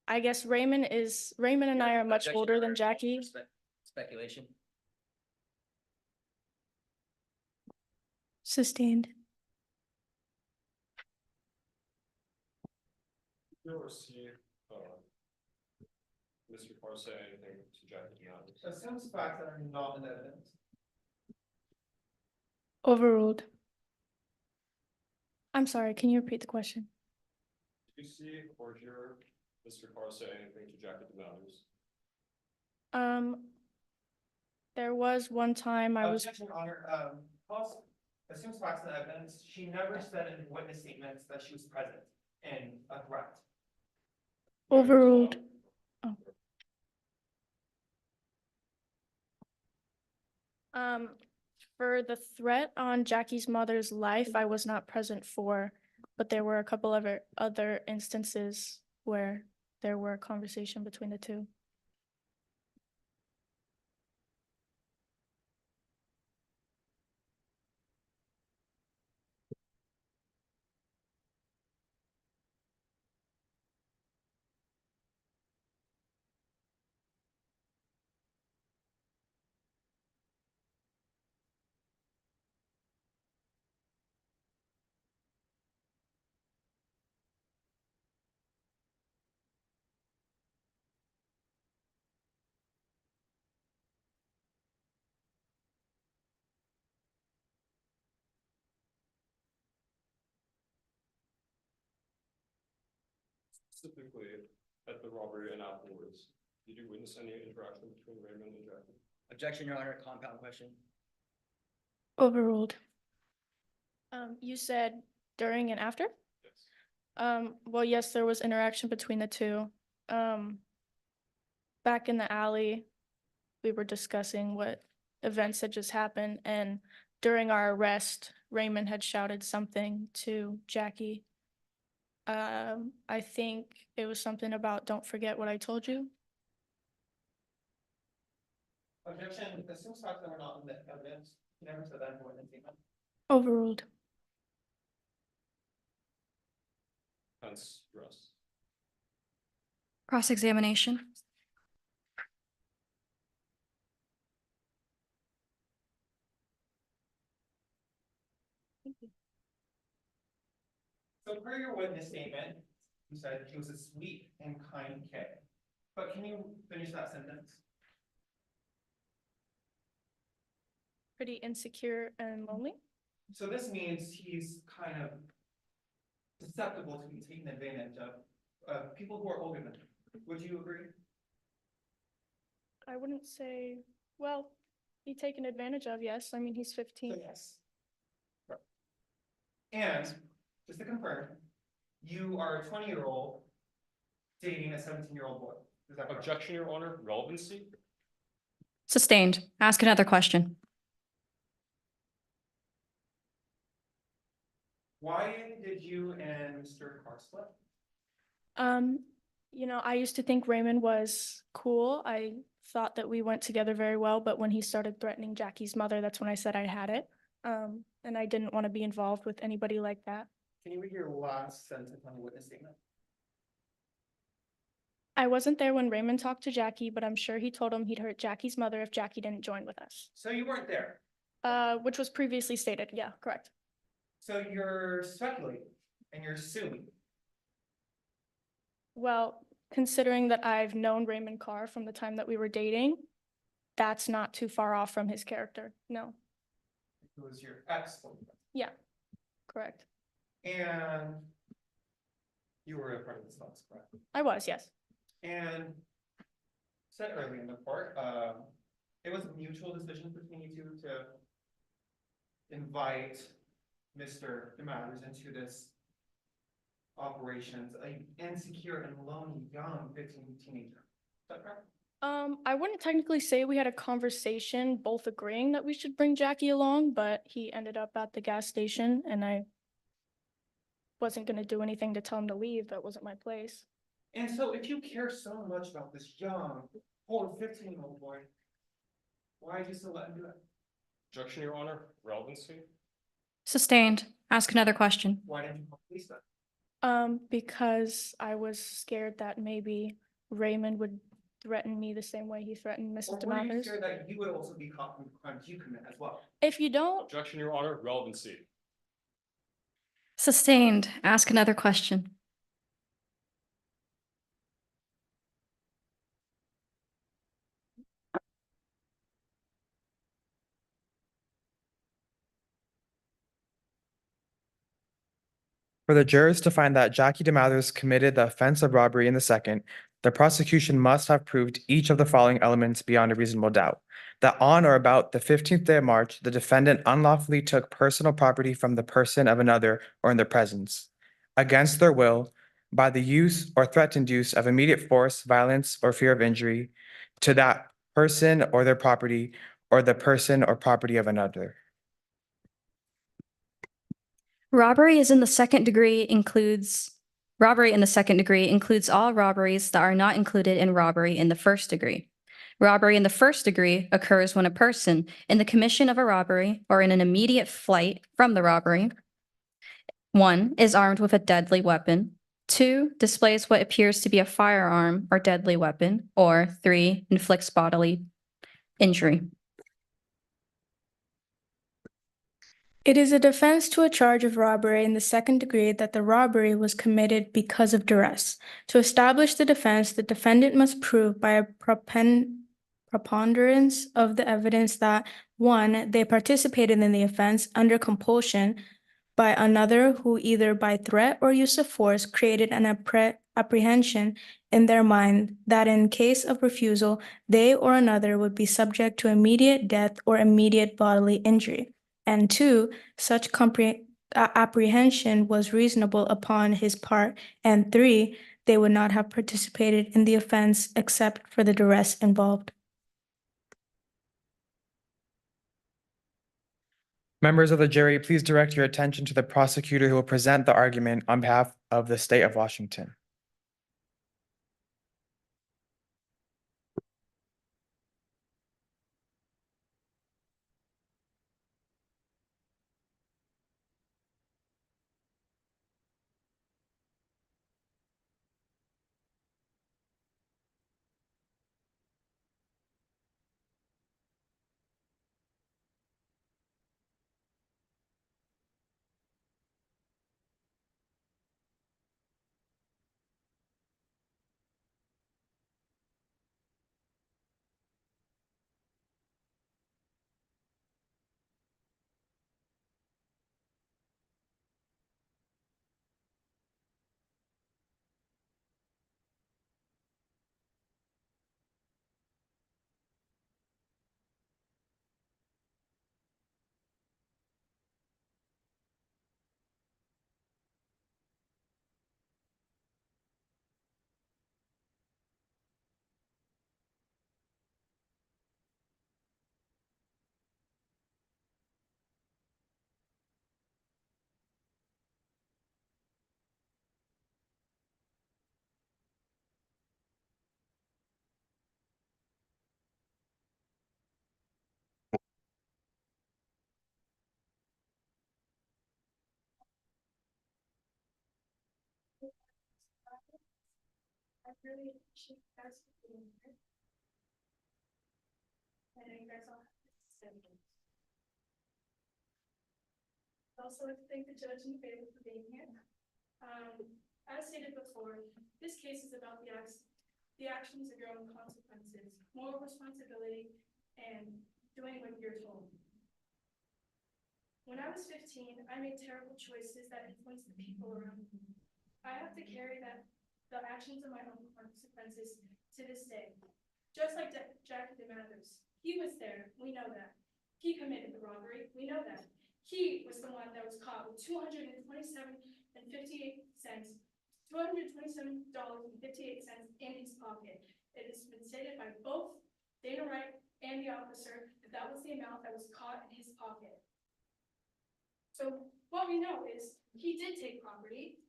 I guess Raymond and I are much older than Jackie. Speculation. Sustained. Did you ever see, Mr. Carr say anything to Jackie DeMathers? Assumes facts that are not in evidence. Overruled. I'm sorry, can you repeat the question? Did you see or hear Mr. Carr say anything to Jackie DeMathers? There was one time I was. Objection, Your Honor, false, assumes facts and evidence. She never said in witness statements that she was present in a threat. Overruled. For the threat on Jackie's mother's life, I was not present for, but there were a couple of other instances where there were a conversation between the two. Specifically, at the robbery and afterwards, did you witness any interaction between Raymond and Jackie? Objection, Your Honor, compound question. Overruled. You said during and after? Yes. Well, yes, there was interaction between the two. Back in the alley, we were discussing what events had just happened, and during our arrest, Raymond had shouted something to Jackie. I think it was something about "don't forget what I told you." Objection, assumes facts that were not in the evidence. She never said that in witness statement. Overruled. Hence, rest. Cross-examination. So per your witness statement, you said he was a sweet and kind kid. But can you finish that sentence? Pretty insecure and lonely. So this means he's kind of susceptible to be taken advantage of people who are older than him. Would you agree? I wouldn't say, well, be taken advantage of, yes. I mean, he's 15. So yes. Right. And just to confirm, you are a 20-year-old dating a 17-year-old boy. Is that correct? Objection, Your Honor, relevancy? Sustained. Ask another question. Why did you and Mr. Carr split? I used to think Raymond was cool. I thought that we went together very well, but when he started threatening Jackie's mother, that's when I said I had it. And I didn't want to be involved with anybody like that. Can you read your last sentence on the witness statement? I wasn't there when Raymond talked to Jackie, but I'm sure he told him he'd hurt Jackie's mother if Jackie didn't join with us. So you weren't there. Which was previously stated. Yeah, correct. So you're speculating and you're assuming. Well, considering that I've known Raymond Carr from the time that we were dating, that's not too far off from his character. No, It was your ex-boyfriend. correct. And you were a part of this class, correct? I was, yes. And said earlier in the report, it was a mutual decision between you two to invite Mr. DeMatters into this operations, an insecure and lonely young 15 teenager. Is that correct? I wouldn't technically say we had a conversation, both agreeing that we should bring Jackie along, but he ended up at the gas station and I wasn't gonna do anything to tell him to leave. That wasn't my place. And so if you care so much about this young, poor 15-year-old boy, why did you still let him do it? Objection, Your Honor, relevancy. Sustained. Ask another question. Why didn't you call police then? Because I was scared that maybe Raymond would threaten me the same way he threatened Or Mrs. were you DeMathers. scared that you would also be caught in the crimes you commit as well? If you don't, Objection, Your Honor, relevancy. Sustained. Ask another question. For the jurors to find that Jackie DeMathers committed the offense of robbery in the second, the prosecution must have proved each of the following elements beyond a reasonable doubt. That on or about the 15th day of March, the defendant unlawfully took personal property from the person of another or in their presence, against their will, by the use or threatened use of immediate force, violence, or fear of injury to that person or their property, or the person or property of another. Robbery in the second degree includes all robberies that are not included in robbery in the first degree. Robbery in the first degree occurs when a person in the commission of a robbery or in an immediate flight from the robbery, 1, is armed with a deadly weapon, 2, displays what appears to be a firearm or deadly weapon, or 3, inflicts bodily injury. It is a defense to a charge of robbery in the second degree that the robbery was committed because of duress. To establish the defense, the defendant must prove by a preponderance of the evidence that 1, they participated in the offense under compulsion by another who either by threat or use of force created an apprehension in their mind that in case of refusal, they or another would be subject to immediate death or immediate bodily injury. And 2, such apprehension was reasonable upon his part. And 3, they would not have participated in the offense except for the duress involved. Members of the jury, please direct your attention to the prosecutor who will present the argument on behalf of the state of Washington. I really appreciate you guys for being here. I know you guys all have to stand. Also, like to thank the judge and favor for being here. As stated before, this case is about the actions of your own consequences, moral responsibility, and doing what you're told. When I was 15, I made terrible choices that influenced the people around me. I have to carry the actions of my own consequences to this day. Just like Jackie DeMathers, he was there, we know that. He committed the robbery, we know that. He was the one that was caught with $227.58 in his pocket. It has been stated by both Dana Wright and the officer that that was the amount that was caught in his pocket. So what we know is he did take property,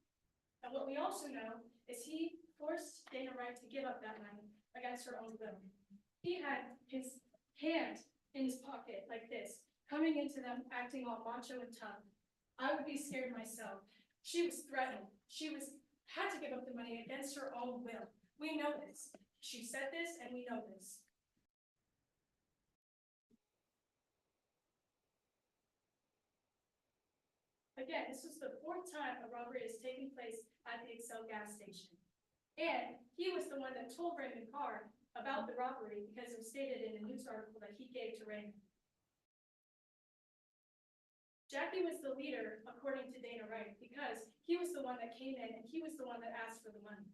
and what we also know is he forced Dana Wright to give up that money against her own will. He had his hand in his pocket like this, coming into them, acting all macho and tough. I would be scared myself. She was threatened. She had to give up the money against her own will. We know this. She said this, and we know this. Again, this was the 4th time a robbery has taken place at the Excel gas station. And he was the one that told Raymond Carr about the robbery because it was stated in a news article that he gave to Raymond. Jackie was the leader, according to Dana Wright, because he was the one that came in and he was the one that asked for the money.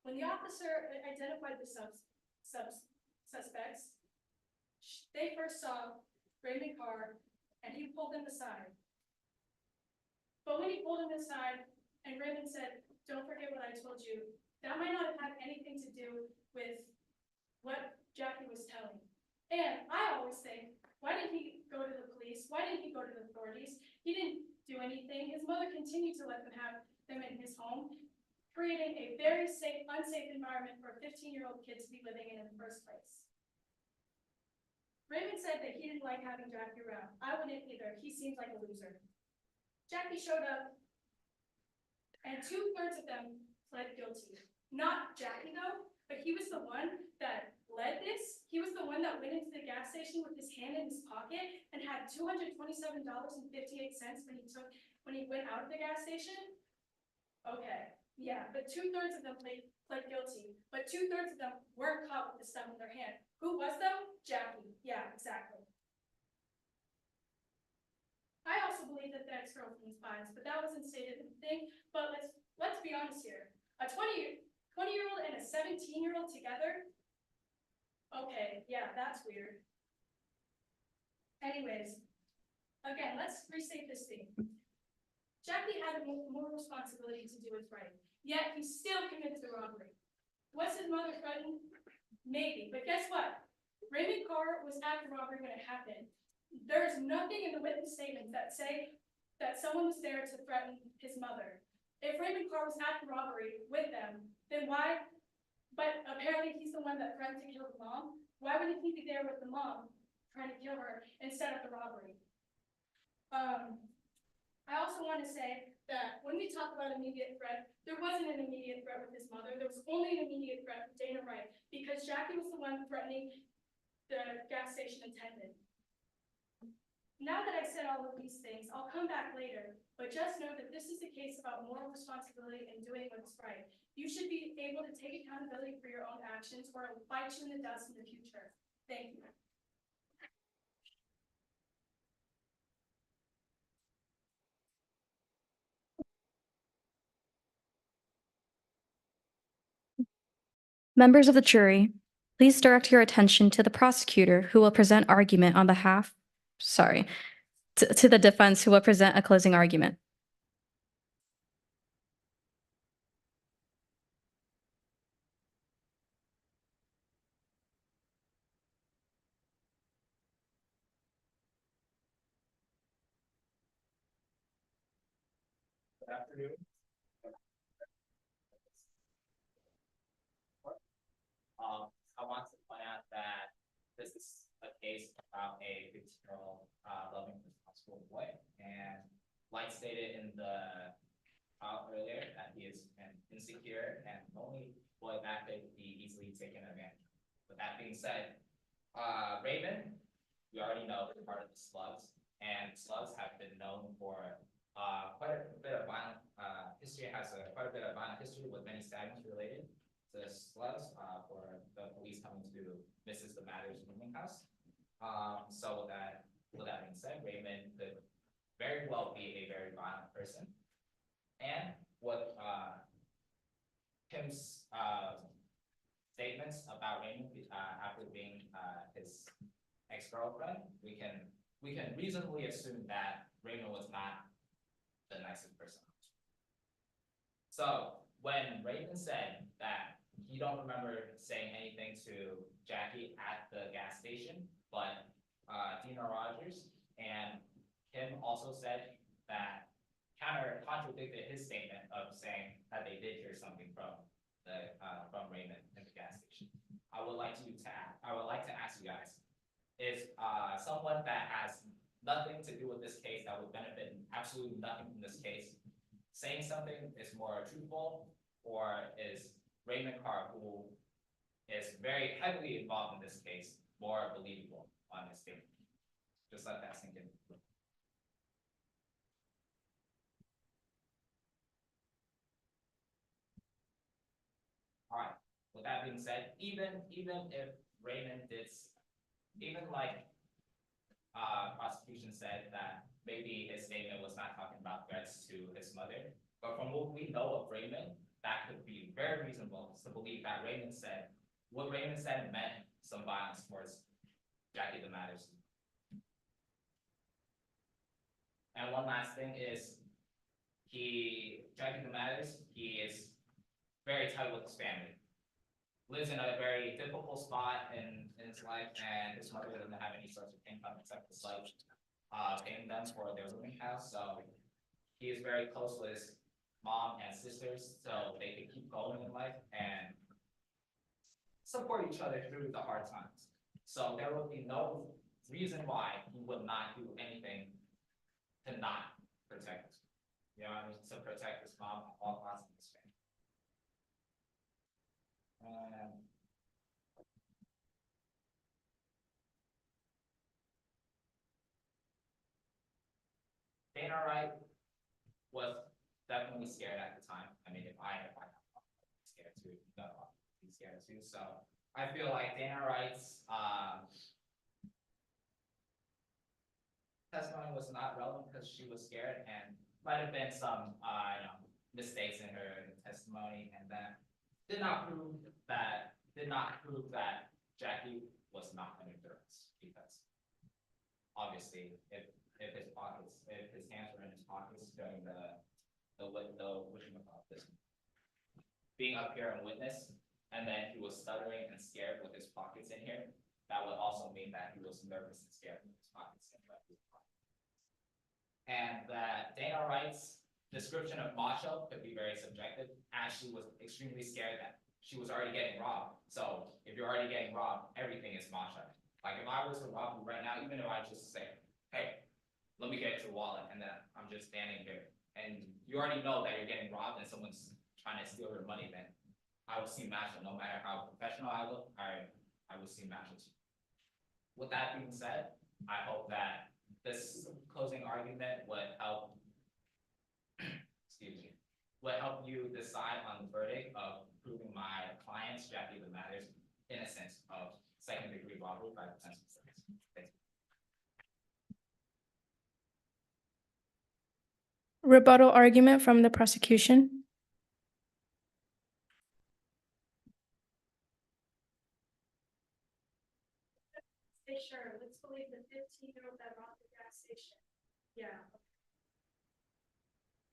When the officer identified the suspects, they first saw Raymond Carr and he pulled them aside. But when he pulled him aside and Raymond said, "Don't forget what I told you," that might not have had anything to do with what Jackie was telling. And I always think, why didn't he go to the police? Why didn't he go to the authorities? He didn't do anything. His mother continued to let them have them in his home, creating a very unsafe environment for a 15-year-old kid to be living in the first place. Raymond said that he didn't like having Jackie around. I wouldn't either. He seems like a loser. Jackie showed up, and 2/3 of them pled guilty. Not Jackie, though, but he was the one that led this. He was the one that went into the gas station with his hand in his pocket and had $227.58 when he went out of the gas station. Okay, yeah, but 2/3 of them pled guilty, but 2/3 of them weren't caught with the stuff in their hand. Who was though? Jackie. Yeah, exactly. I also believe that the ex-girlfriend's biased, but that wasn't stated in the thing. But let's be honest here. A 20-year-old and a 17-year-old together? Okay, yeah, that's weird. Anyways, again, let's restate this thing. Jackie had a moral responsibility to do what's right, yet he still committed the robbery. Was his mother threatened? Maybe, but guess what? Raymond Carr was at the robbery when it happened. There is nothing in the witness statements that say that someone was there to threaten his mother. If Raymond Carr was at the robbery with them, then why? But apparently he's the one that threatened to kill the mom. Why wouldn't he be there with the mom trying to kill her instead of the robbery? I also want to say that when we talk about immediate threat, there wasn't an immediate threat with his mother. There was only an immediate threat with Dana Wright because Jackie was the one threatening the gas station attendant. Now that I've said all of these things, I'll come back later, but just know that this is a case about moral responsibility and doing what's right. You should be able to take accountability for your own actions or it'll bite you in the dust in the future. Thank you. Members of the jury, please direct your attention to the prosecutor who will present argument on behalf, to the defense who will present a closing argument. Good afternoon. I want to point out that this is a case about a 15-year-old loving, responsible boy. And like stated in the out earlier that he is an insecure and lonely boy that could be easily taken advantage of. With that being said, Raymond, we already know is part of the slugs, and slugs have been known for quite a bit of violent history, quite a bit of violent history with many stabbings related to slugs for the police coming to Mrs. DeMatter's rooming house. So with that being said, Raymond could very well be a very violent person. And what Kim's statements about Raymond after being his ex-girlfriend, we can reasonably assume that Raymond was not the nicest person. So when Raymond said that he don't remember saying anything to Jackie at the gas station, but Dina Rogers and Kim also said that contradicted his statement of saying that they did hear something from Raymond at the gas station. I would like to ask you guys, if someone that has nothing to do with this case, that would benefit absolutely nothing from this case, saying something is more truthful, or is Raymond Carr, who is very heavily involved in this case, more believable on his statement? Just let that sink in. All right, with that being said, even if Raymond did, even like prosecution said that maybe his statement was not talking about threats to his mother, but from what we know of Raymond, that could be very reasonable to believe that what Raymond said meant some violence towards Jackie DeMatters. And one last thing is, Jackie DeMatters, he is very tight with his family. Lives in a very difficult spot in his life, and his mother doesn't have any source of income except for paying them for their rooming house. So he is very close with his mom and sisters, so they can keep going in life and support each other through the hard times. So there would be no reason why he would not do anything to not protect, to protect his mom at all costs in his family. Dana Wright was definitely scared at the time. I mean, if I scared too, he's scared too. So I feel like Dana Wright's testimony was not relevant because she was scared, and might have been some mistakes in her testimony, and that did not prove that Jackie was not under duress, because obviously if his hands were in his pockets during being up here and witness, and then he was stuttering and scared with his pockets in here, that would also mean that he was nervous and scared with his pockets in here. And that Dana Wright's description of macho could be very subjective, as she was extremely scared that she was already getting robbed. So if you're already getting robbed, everything is macho. Like if I was to rob you right now, even if I just say, hey, let me get your wallet, and then I'm just standing here, and you already know that you're getting robbed and someone's trying to steal your money, then I will seem macho. No matter how professional I look, I will seem macho too. With that being said, I hope that this closing argument would help would help you decide on the verdict of proving my client's, Jackie DeMatters, innocence of second-degree robbery by potential service. Thank you. Rebuttal argument from the prosecution. Say sure, let's believe the 15-year-old that robbed the gas station. Yeah.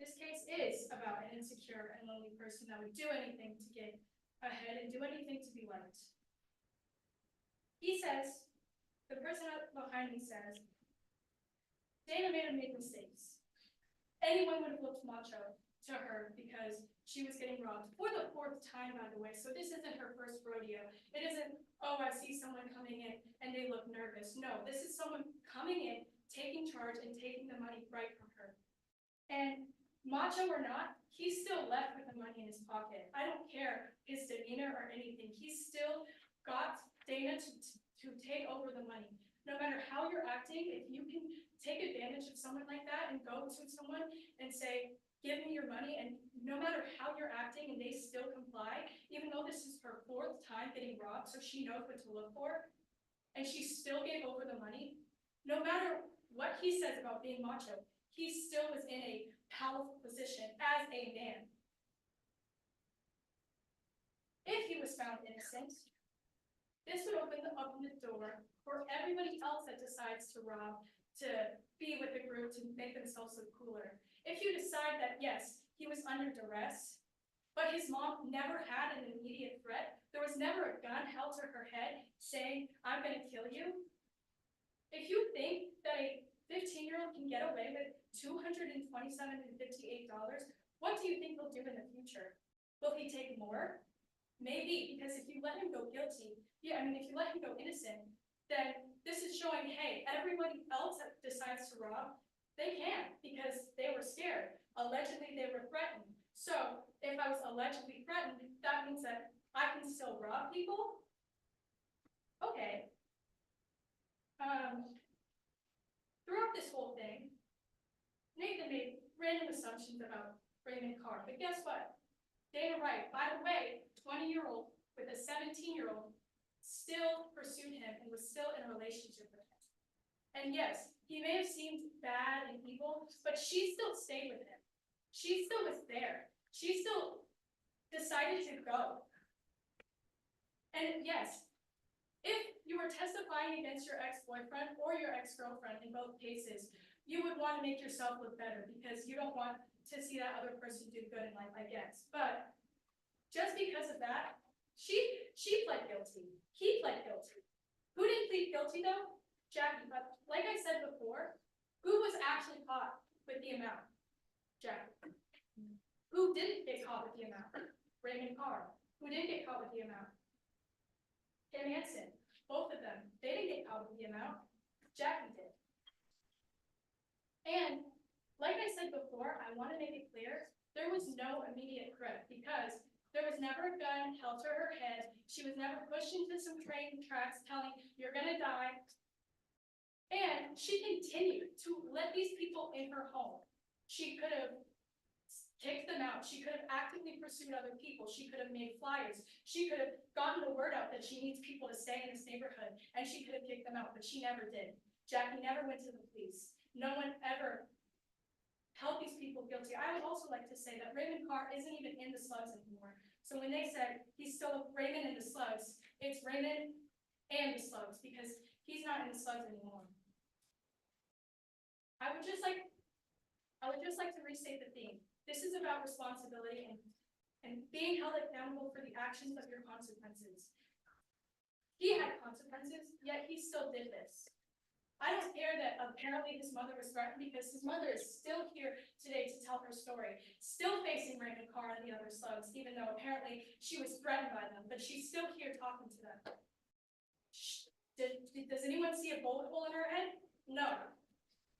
This case is about an insecure and lonely person that would do anything to get ahead and do anything to be liked. He says, the person up behind me says, Dana may have made mistakes. Anyone would have looked macho to her because she was getting robbed for the 4th time, by the way. So this isn't her first rodeo. It isn't, oh, I see someone coming in and they look nervous. No, this is someone coming in, taking charge and taking the money right from her. And macho or not, he's still left with the money in his pocket. I don't care his demeanor or anything. He's still got Dana to take over the money. No matter how you're acting, if you can take advantage of someone like that and go to someone and say, give me your money, and no matter how you're acting and they still comply, even though this is her 4th time getting robbed, so she knows what to look for, and she still gave over the money, no matter what he says about being macho, he still was in a powerful position as a man. If he was found innocent, this would open the door for everybody else that decides to rob to be with the group to make themselves look cooler. If you decide that, yes, he was under duress, but his mom never had an immediate threat, there was never a gun held to her head saying, I'm gonna kill you. If you think that a 15-year-old can get away with $227.58, what do you think he'll do in the future? Will he take more? Maybe, because if you let him go guilty, if you let him go innocent, then this is showing, hey, everybody else that decides to rob, they can, because they were scared. Allegedly, they were threatened. So if I was allegedly threatened, that means that I can still rob people? Okay. Throughout this whole thing, Nathan made random assumptions about Raymond Carr, but guess what? Dana Wright, by the way, 20-year-old with a 17-year-old, still pursued him and was still in a relationship with him. And yes, he may have seemed bad and evil, but she still stayed with him. She still was there. She still decided to go. And yes, if you were testifying against your ex-boyfriend or your ex-girlfriend in both cases, you would want to make yourself look better because you don't want to see that other person do good in life, I guess. But just because of that, she pled guilty. He pled guilty. Who didn't plead guilty though? Jackie. But like I said before, who was actually caught with the amount? Jackie. Who didn't get caught with the amount? Raymond Carr. Who didn't get caught with the amount? Kim Anson. Both of them. They didn't get caught with the amount. Jackie did. And like I said before, I want to make it clear, there was no immediate threat because there was never a gun held to her head. She was never pushed into some train tracks telling, you're gonna die. And she continued to let these people in her home. She could have kicked them out. She could have actively pursued other people. She could have made flyers. She could have gotten the word out that she needs people to stay in this neighborhood, and she could have kicked them out, but she never did. Jackie never went to the police. No one ever held these people guilty. I would also like to say that Raymond Carr isn't even in the slugs anymore. So when they said he's still Raymond in the slugs, it's Raymond and the slugs because he's not in the slugs anymore. I would just like to restate the theme. This is about responsibility and being held accountable for the actions of your consequences. He had consequences, yet he still did this. I don't care that apparently his mother was threatened because his mother is still here today to tell her story, still facing Raymond Carr and the other slugs, even though apparently she was threatened by them, but she's still here talking to them. Does anyone see a bullet hole in her head? No.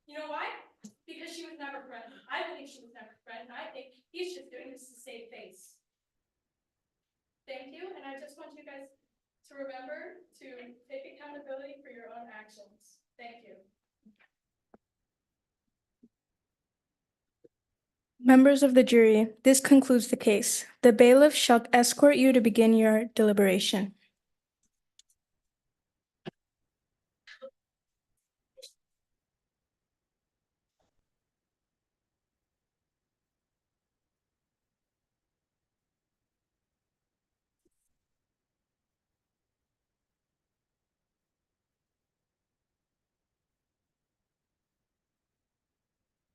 You know why? Because she was never threatened. I believe she was never threatened. I think he's just doing this to save face. Thank you, and I just want you guys to remember to take accountability for your own actions. Thank you. Members of the jury, this concludes the case. The bailiff shall escort you to begin your deliberation.